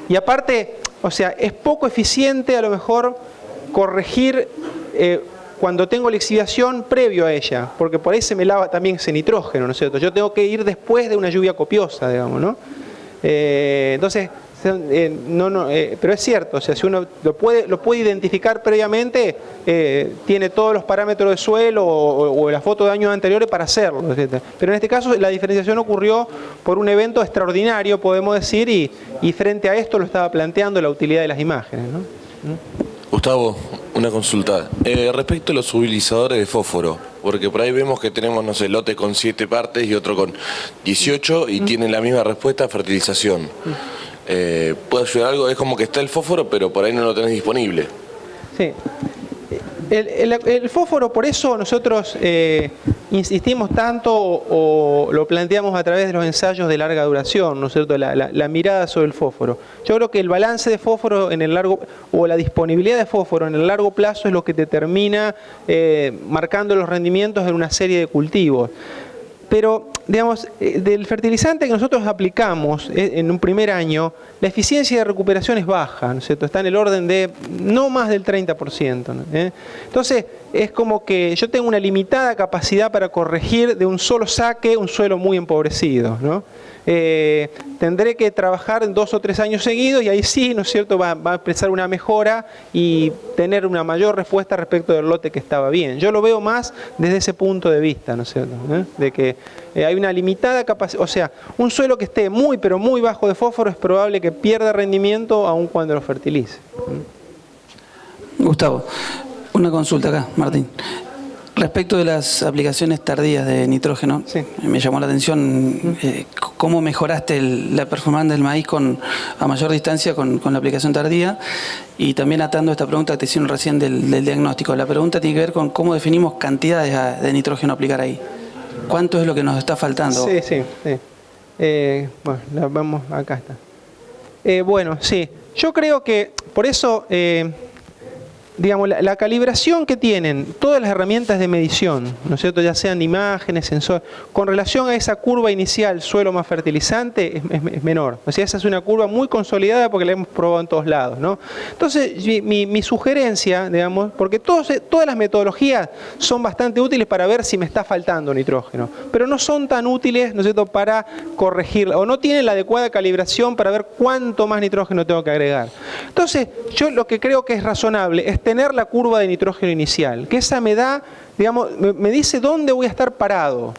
y aparte, o sea, es poco eficiente a lo mejor corregir cuando tengo lixiviación previo a ella, porque por ahí se me lava también ese nitrógeno, ¿no es cierto? Yo tengo que ir después de una lluvia copiosa, digamos, ¿no? Entonces, pero es cierto, o sea, si uno lo puede identificar previamente, tiene todos los parámetros de suelo o la foto de años anteriores para hacerlo, etc. Pero en este caso la diferenciación ocurrió por un evento extraordinario, podemos decir, y frente a esto lo estaba planteando la utilidad de las imágenes, ¿no? Gustavo, una consulta. Respecto a los subilizadores de fósforo, porque por ahí vemos que tenemos, no sé, lote con 7 partes y otro con 18 y tienen la misma respuesta, fertilización. ¿Puede ayudar algo? Es como que está el fósforo, pero por ahí no lo tenés disponible. Sí. El fósforo, por eso nosotros insistimos tanto o lo planteamos a través de los ensayos de larga duración, ¿no es cierto? La mirada sobre el fósforo. Yo creo que el balance de fósforo en el largo, o la disponibilidad de fósforo en el largo plazo es lo que te termina marcando los rendimientos en una serie de cultivos. Pero, digamos, del fertilizante que nosotros aplicamos en un primer año, la eficiencia de recuperación es baja, ¿no es cierto? Está en el orden de no más del 30%, ¿no? Entonces, es como que yo tengo una limitada capacidad para corregir de un solo saque un suelo muy empobrecido, ¿no? Tendré que trabajar en 2 o 3 años seguidos y ahí sí, ¿no es cierto?, va a expresar una mejora y tener una mayor respuesta respecto del lote que estaba bien. Yo lo veo más desde ese punto de vista, ¿no es cierto?, de que hay una limitada capacidad, o sea, un suelo que esté muy pero muy bajo de fósforo es probable que pierda rendimiento aun cuando lo fertilice. Gustavo, una consulta acá, Martín. Respecto de las aplicaciones tardías de nitrógeno, sí, me llamó la atención cómo mejoraste la performance del maíz a mayor distancia con la aplicación tardía, y también atando esta pregunta que te hicieron recién del diagnóstico. La pregunta tiene que ver con cómo definimos cantidades de nitrógeno a aplicar ahí. ¿Cuánto es lo que nos está faltando? Sí. Bueno, vamos, acá está. Bueno, sí, yo creo que por eso... digamos, la calibración que tienen todas las herramientas de medición, ¿no es cierto?, ya sean imágenes, sensores, con relación a esa curva inicial suelo más fertilizante es menor. O sea, esa es una curva muy consolidada porque la hemos probado en todos lados, ¿no? Entonces, mi sugerencia, digamos, porque todas las metodologías son bastante útiles para ver si me está faltando nitrógeno, pero no son tan útiles, ¿no es cierto?, para corregirla, o no tienen la adecuada calibración para ver cuánto más nitrógeno tengo que agregar. Entonces, yo lo que creo que es razonable es tener la curva de nitrógeno inicial, que esa me da, digamos, me dice dónde voy a estar parado.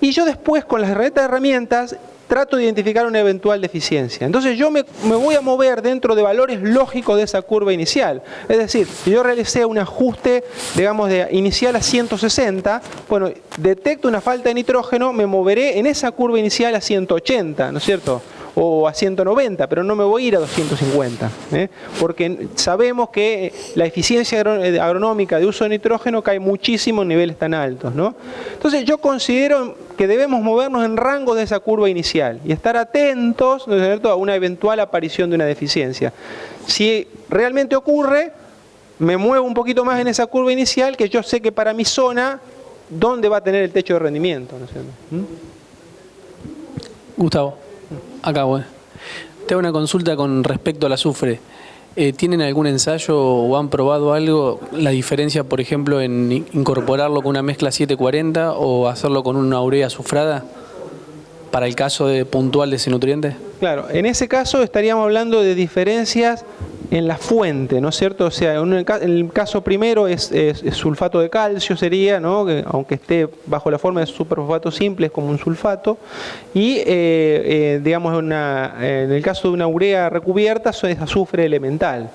Y yo después, con las herramientas, trato de identificar una eventual deficiencia. Entonces yo me voy a mover dentro de valores lógicos de esa curva inicial. Es decir, si yo realicé un ajuste, digamos, de inicial a 160, bueno, detecto una falta de nitrógeno, me moveré en esa curva inicial a 180, ¿no es cierto?, o a 190, pero no me voy a ir a 250, porque sabemos que la eficiencia agronómica de uso de nitrógeno cae muchísimo en niveles tan altos, ¿no? Entonces yo considero que debemos movernos en rango de esa curva inicial y estar atentos, ¿no es cierto?, a una eventual aparición de una deficiencia. Si realmente ocurre, me muevo un poquito más en esa curva inicial, que yo sé que para mi zona, ¿dónde va a tener el techo de rendimiento?, ¿no es cierto? Gustavo, acá voy. Te hago una consulta con respecto al azufre. ¿Tienen algún ensayo o han probado algo, la diferencia, por ejemplo, en incorporarlo con una mezcla 740 o hacerlo con una urea azufrada para el caso puntual de ese nutriente? Claro, en ese caso estaríamos hablando de diferencias en la fuente, ¿no es cierto? O sea, en el caso primero es sulfato de calcio sería, ¿no?, que aunque esté bajo la forma de superfosfato simple es como un sulfato, y digamos en el caso de una urea recubierta es azufre elemental.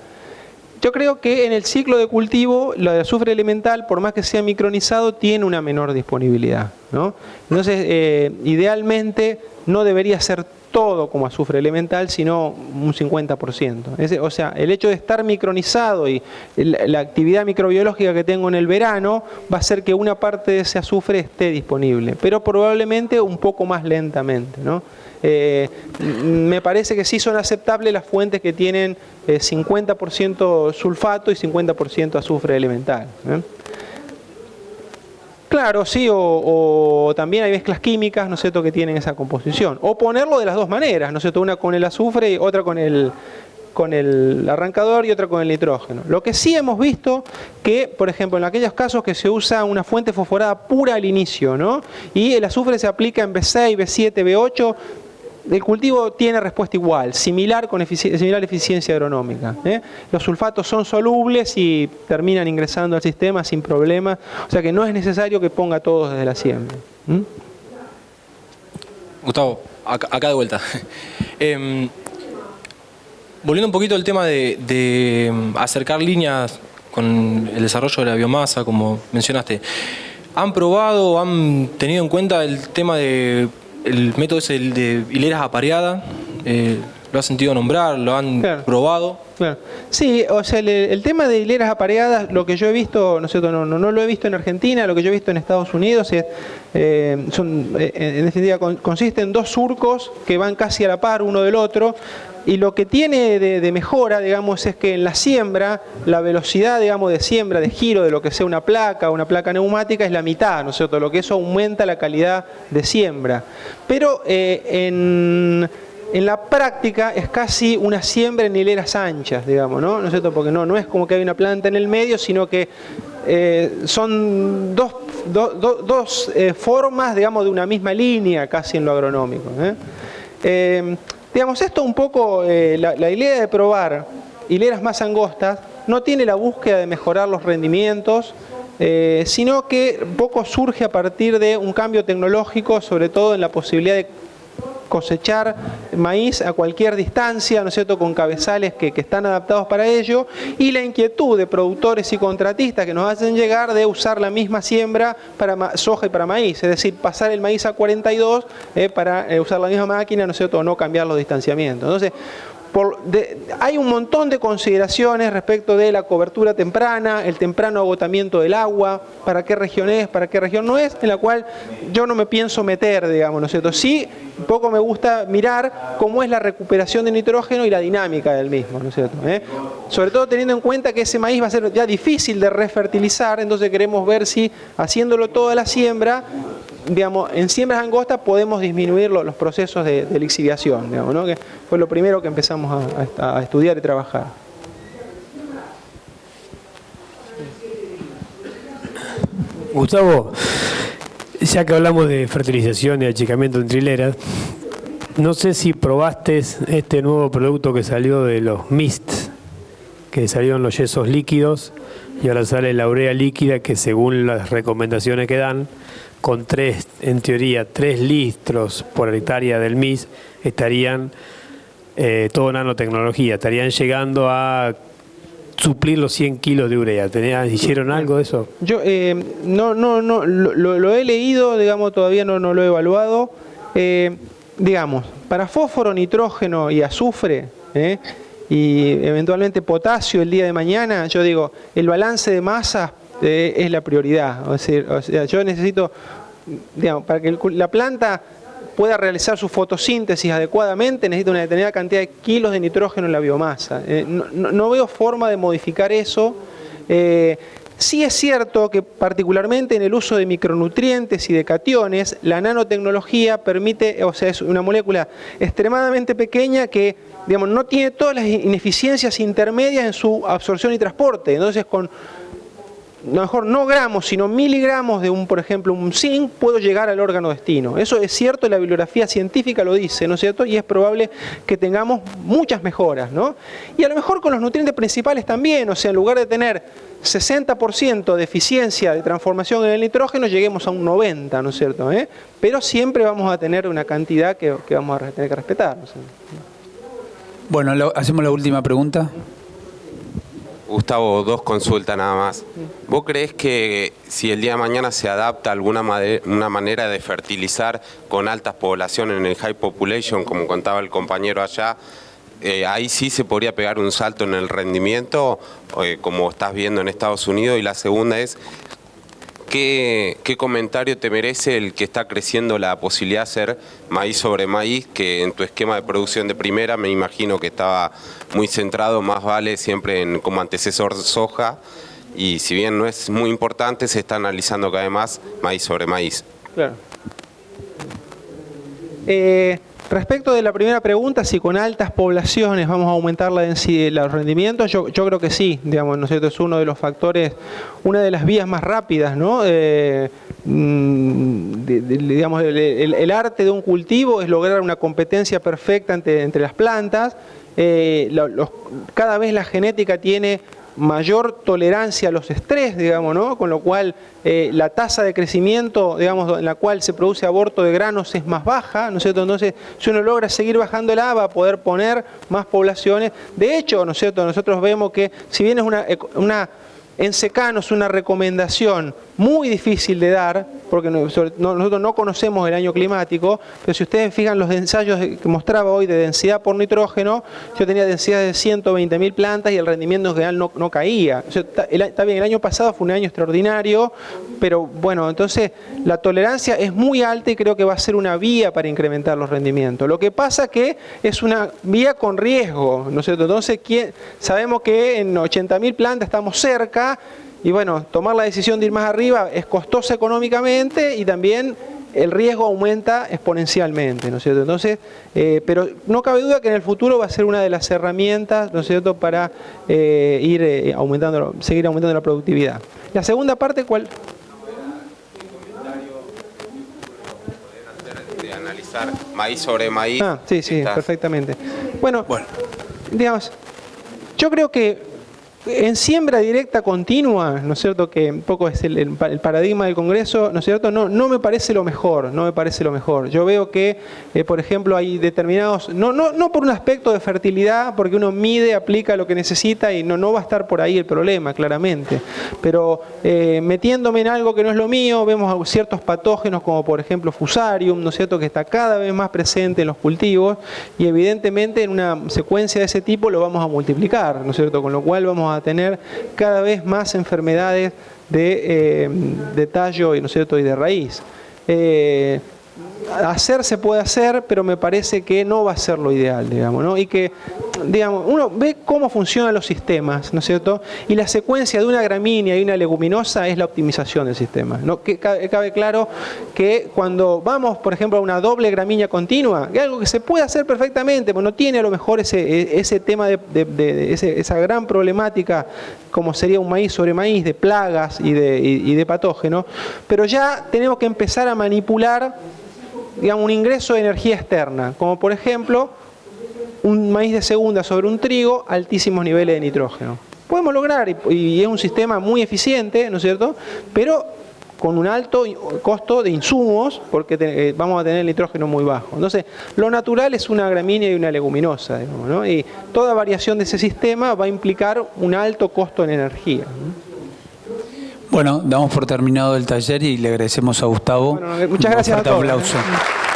Yo creo que en el ciclo de cultivo lo de azufre elemental, por más que sea micronizado, tiene una menor disponibilidad, ¿no? Entonces, idealmente no debería ser todo como azufre elemental, sino un 50%. O sea, el hecho de estar micronizado y la actividad microbiológica que tengo en el verano va a hacer que una parte de ese azufre esté disponible, pero probablemente un poco más lentamente, ¿no? Me parece que sí son aceptables las fuentes que tienen 50% sulfato y 50% azufre elemental, Claro, sí, o también hay mezclas químicas, ¿no es cierto?, que tienen esa composición. O ponerlo de las dos maneras, ¿no es cierto?, una con el azufre y otra con el arrancador y otra con el nitrógeno. Lo que sí hemos visto que, por ejemplo, en aquellos casos que se usa una fuente fosforada pura al inicio, ¿no?, y el azufre se aplica en B6, B7, B8, el cultivo tiene respuesta igual, similar eficiencia agronómica. Los sulfatos son solubles y terminan ingresando al sistema sin problemas, o sea que no es necesario que ponga todos desde la siembra. Gustavo, acá de vuelta. Volviendo un poquito al tema de acercar líneas con el desarrollo de la biomasa, como mencionaste, ¿han probado, han tenido en cuenta el tema de el método ese de hileras apareadas, ¿Lo has sentido nombrar? ¿Lo han probado? Claro. Sí, o sea, el tema de hileras apareadas, lo que yo he visto, ¿no es cierto? No lo he visto en Argentina, lo que yo he visto en Estados Unidos es, en definitiva, consiste en dos surcos que van casi a la par uno del otro. Y lo que tiene de mejora, digamos, es que en la siembra, la velocidad, digamos, de siembra, de giro de lo que sea una placa neumática es la mitad, ¿no es cierto? Lo que eso aumenta la calidad de siembra. Pero en la práctica es casi una siembra en hileras anchas, digamos, ¿no? ¿No es cierto? Porque no es como que hay una planta en el medio, sino que son dos formas, digamos, de una misma línea casi en lo agronómico. Digamos, esto un poco, la idea de probar hileras más angostas no tiene la búsqueda de mejorar los rendimientos, sino que un poco surge a partir de un cambio tecnológico, sobre todo en la posibilidad de cosechar maíz a cualquier distancia, ¿no es cierto?, con cabezales que están adaptados para ello, y la inquietud de productores y contratistas que nos hacen llegar de usar la misma siembra para soja y para maíz, es decir, pasar el maíz a 42 para usar la misma máquina, ¿no es cierto?, o no cambiar los distanciamientos. Entonces, hay un montón de consideraciones respecto de la cobertura temprana, el temprano agotamiento del agua, para qué región es, para qué región no es, en la cual yo no me pienso meter, digamos, ¿no es cierto? Sí, un poco me gusta mirar cómo es la recuperación de nitrógeno y la dinámica del mismo, ¿no es cierto? Sobre todo teniendo en cuenta que ese maíz va a ser ya difícil de refertilizar, entonces queremos ver si haciéndolo toda la siembra, digamos, en siembras angostas podemos disminuir los procesos de lixiviación, digamos, ¿no? Que fue lo primero que empezamos a estudiar y trabajar. Gustavo, ya que hablamos de fertilización y achicamiento en trileras, no sé si probaste este nuevo producto que salió de los MIST, que salieron los yesos líquidos y ahora sale la urea líquida, que según las recomendaciones que dan, con en teoría 3 litros por hectárea del MIS, estarían, todo nanotecnología, estarían llegando a suplir los 100 kilos de urea. ¿Hicieron algo de eso? Yo no lo he leído, digamos, todavía no lo he evaluado. Digamos, para fósforo, nitrógeno y azufre, y eventualmente potasio el día de mañana, yo digo, el balance de masas es la prioridad. O sea, yo necesito, digamos, para que la planta pueda realizar su fotosíntesis adecuadamente, necesita una determinada cantidad de kilos de nitrógeno en la biomasa. No veo forma de modificar eso. Sí es cierto que particularmente en el uso de micronutrientes y de cationes, la nanotecnología permite, o sea, es una molécula extremadamente pequeña que, digamos, no tiene todas las ineficiencias intermedias en su absorción y transporte. Entonces, con a lo mejor no gramos, sino miligramos de por ejemplo, un zinc, puedo llegar al órgano destino. Eso es cierto, la bibliografía científica lo dice, ¿no es cierto? Y es probable que tengamos muchas mejoras, ¿no? Y a lo mejor con los nutrientes principales también, o sea, en lugar de tener 60% de eficiencia de transformación en el nitrógeno, lleguemos a un 90%, ¿no es cierto? Pero siempre vamos a tener una cantidad que vamos a tener que respetar, ¿no es cierto? Bueno, hacemos la última pregunta. Gustavo, 2 consultas nada más. ¿Vos creés que si el día de mañana se adapta una manera de fertilizar con altas poblaciones en el high population, como contaba el compañero allá, ahí sí se podría pegar un salto en el rendimiento, como estás viendo en Estados Unidos? Y la segunda es, ¿qué comentario te merece el que está creciendo la posibilidad de hacer maíz sobre maíz, que en tu esquema de producción de primera me imagino que estaba muy centrado, más vale siempre como antecesor soja, y si bien no es muy importante, se está analizando cada vez más maíz sobre maíz? Claro. Respecto de la primera pregunta, si con altas poblaciones vamos a aumentar la densidad, los rendimientos, yo creo que sí, digamos, ¿no es cierto? Es uno de los factores, una de las vías más rápidas, ¿no? Digamos, el arte de un cultivo es lograr una competencia perfecta entre las plantas. Cada vez la genética tiene mayor tolerancia a los estrés, digamos, ¿no? Con lo cual la tasa de crecimiento, digamos, en la cual se produce aborto de granos es más baja, ¿no es cierto? Entonces, si uno logra seguir bajándola, va a poder poner más poblaciones. De hecho, ¿no es cierto? Nosotros vemos que si bien es una En secano es una recomendación muy difícil de dar, porque nosotros no conocemos el año climático, pero si ustedes fijan los ensayos que mostraba hoy de densidad por nitrógeno, yo tenía densidad de 120.000 plantas y el rendimiento en general no caía. O sea, está bien, el año pasado fue un año extraordinario, pero bueno, entonces la tolerancia es muy alta y creo que va a ser una vía para incrementar los rendimientos. Lo que pasa que es una vía con riesgo, ¿no es cierto? Entonces sabemos que en 80.000 plantas estamos cerca y bueno, tomar la decisión de ir más arriba es costoso económicamente y también el riesgo aumenta exponencialmente, ¿no es cierto? Entonces, pero no cabe duda que en el futuro va a ser una de las herramientas, ¿no es cierto?, para seguir aumentando la productividad. La segunda parte, ¿cuál? De analizar maíz sobre maíz. Sí, perfectamente. Bueno, digamos, yo creo que en siembra directa continua, ¿no es cierto?, que un poco es el paradigma del Congreso, ¿no es cierto?, no me parece lo mejor, Yo veo que, por ejemplo, hay determinados, no por un aspecto de fertilidad, porque uno mide, aplica lo que necesita y no va a estar por ahí el problema, claramente. Pero metiéndome en algo que no es lo mío, vemos ciertos patógenos como por ejemplo Fusarium, ¿no es cierto?, que está cada vez más presente en los cultivos y evidentemente en una secuencia de ese tipo lo vamos a multiplicar, ¿no es cierto?, con lo cual vamos a tener cada vez más enfermedades de tallo, ¿no es cierto?, y de raíz. Hacer se puede hacer, pero me parece que no va a ser lo ideal, digamos, ¿no? Y que, digamos, uno ve cómo funcionan los sistemas, ¿no es cierto? Y la secuencia de una gramínea y una leguminosa es la optimización del sistema, ¿no? Que cabe claro que cuando vamos, por ejemplo, a una doble gramínea continua, es algo que se puede hacer perfectamente, pero no tiene a lo mejor ese tema esa gran problemática como sería un maíz sobre maíz, de plagas y de patógenos, pero ya tenemos que empezar a manipular, digamos, un ingreso de energía externa, como por ejemplo un maíz de segunda sobre un trigo, altísimos niveles de nitrógeno. Podemos lograr, y es un sistema muy eficiente, ¿no es cierto?, pero con un alto costo de insumos, porque vamos a tener el nitrógeno muy bajo. Entonces, lo natural es una gramínea y una leguminosa, digamos, ¿no? Y toda variación de ese sistema va a implicar un alto costo en energía, ¿no? Bueno, damos por terminado el taller y le agradecemos a Gustavo. Bueno, muchas gracias a todos. Un fuerte aplauso.